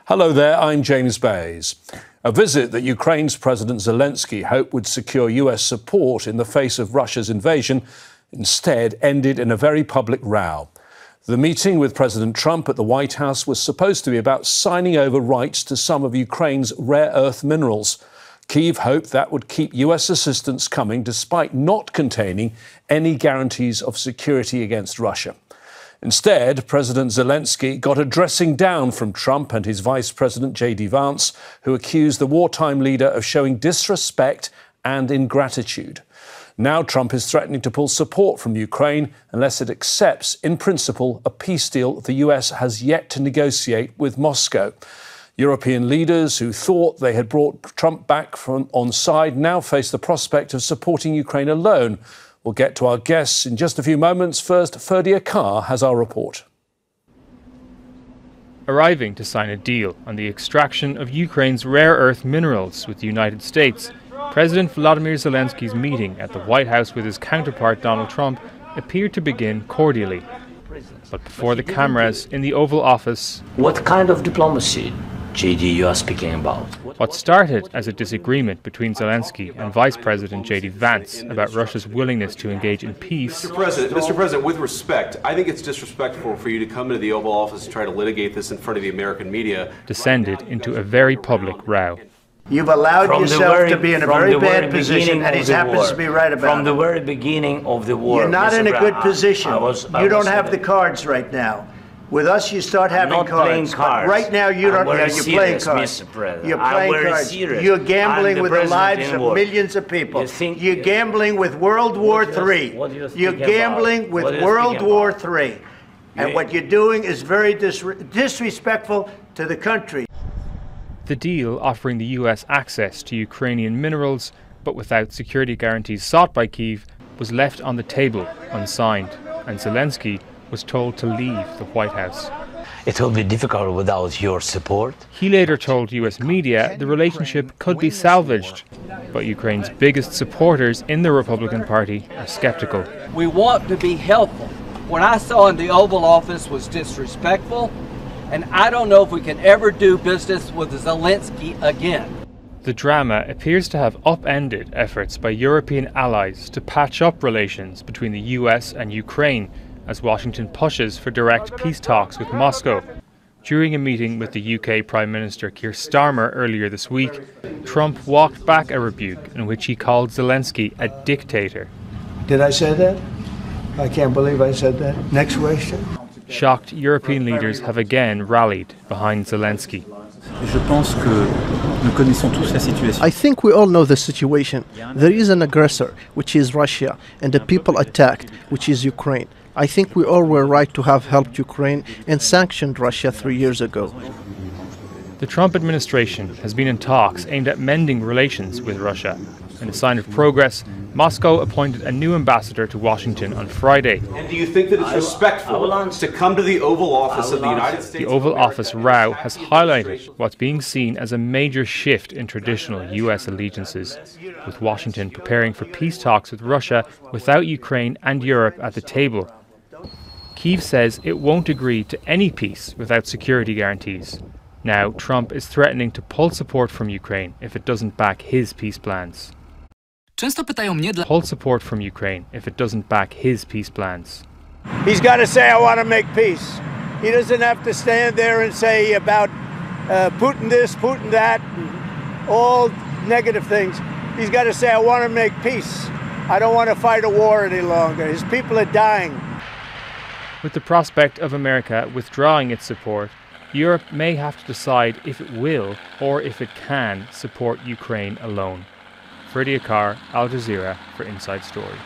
Hello there, I'm James Bays. A visit that Ukraine's President Zelensky hoped would secure US support in the face of Russia's invasion instead ended in a very public row. The meeting with President Trump at the White House was supposed to be about signing over rights to some of Ukraine's rare earth minerals. Kyiv hoped that would keep US assistance coming despite not containing any guarantees of security against Russia. Instead, President Zelensky got a dressing down from Trump and his Vice President J.D. Vance, who accused the wartime leader of showing disrespect and ingratitude. Now Trump is threatening to pull support from Ukraine unless it accepts, in principle, a peace deal the US has yet to negotiate with Moscow. European leaders who thought they had brought Trump back on side now face the prospect of supporting Ukraine alone. We'll get to our guests in just a few moments. First, Ferdia Carr has our report. Arriving to sign a deal on the extraction of Ukraine's rare earth minerals with the United States, President Volodymyr Zelensky's meeting at the White House with his counterpart Donald Trump appeared to begin cordially. But before the cameras in the Oval Office, what kind of diplomacy, J.D., you are speaking about? What started as a disagreement between Zelensky and Vice President J.D. Vance about Russia's willingness to engage in peace. Mr. President, with respect, I think it's disrespectful for you to come into the Oval Office and try to litigate this in front of the American media. Descended into a very public row. You've allowed yourself to be in a very bad position, and he happens to be right about it. From the very beginning of the war. You're not in a good position. You don't have the cards right now. With us, you start having cards. But right now, you don't. You're playing cards. You're playing cards. You're gambling with the lives of millions of people. You're gambling with World War III. You're gambling with World War III. And what you're doing is very disrespectful to the country. The deal offering the US access to Ukrainian minerals, but without security guarantees sought by Kyiv, was left on the table unsigned, and Zelensky was told to leave the White House. It will be difficult without your support. He later told US media the relationship could be salvaged, but Ukraine's biggest supporters in the Republican Party are skeptical. We want to be helpful. What I saw in the Oval Office was disrespectful, and I don't know if we can ever do business with Zelensky again. The drama appears to have upended efforts by European allies to patch up relations between the US and Ukraine as Washington pushes for direct peace talks with Moscow. During a meeting with the UK Prime Minister Keir Starmer earlier this week, Trump walked back a rebuke in which he called Zelensky a dictator. Did I say that? I can't believe I said that. Next question. Shocked European leaders have again rallied behind Zelensky. I think we all know the situation. There is an aggressor, which is Russia, and the people attacked, which is Ukraine. I think we all were right to have helped Ukraine and sanctioned Russia 3 years ago. The Trump administration has been in talks aimed at mending relations with Russia. In a sign of progress, Moscow appointed a new ambassador to Washington on Friday. And do you think that it's respectful to come to the Oval Office of the United States? The Oval Office row has highlighted what's being seen as a major shift in traditional US allegiances, with Washington preparing for peace talks with Russia without Ukraine and Europe at the table. Kyiv says it won't agree to any peace without security guarantees. Now, Trump is threatening to pull support from Ukraine if it doesn't back his peace plans. Pull support from Ukraine if it doesn't back his peace plans. He's got to say, I want to make peace. He doesn't have to stand there and say about Putin this, Putin that, all negative things. He's got to say, I want to make peace. I don't want to fight a war any longer. His people are dying. With the prospect of America withdrawing its support, Europe may have to decide if it will or if it can support Ukraine alone. Ferdia Carr, Al Jazeera for Inside Story.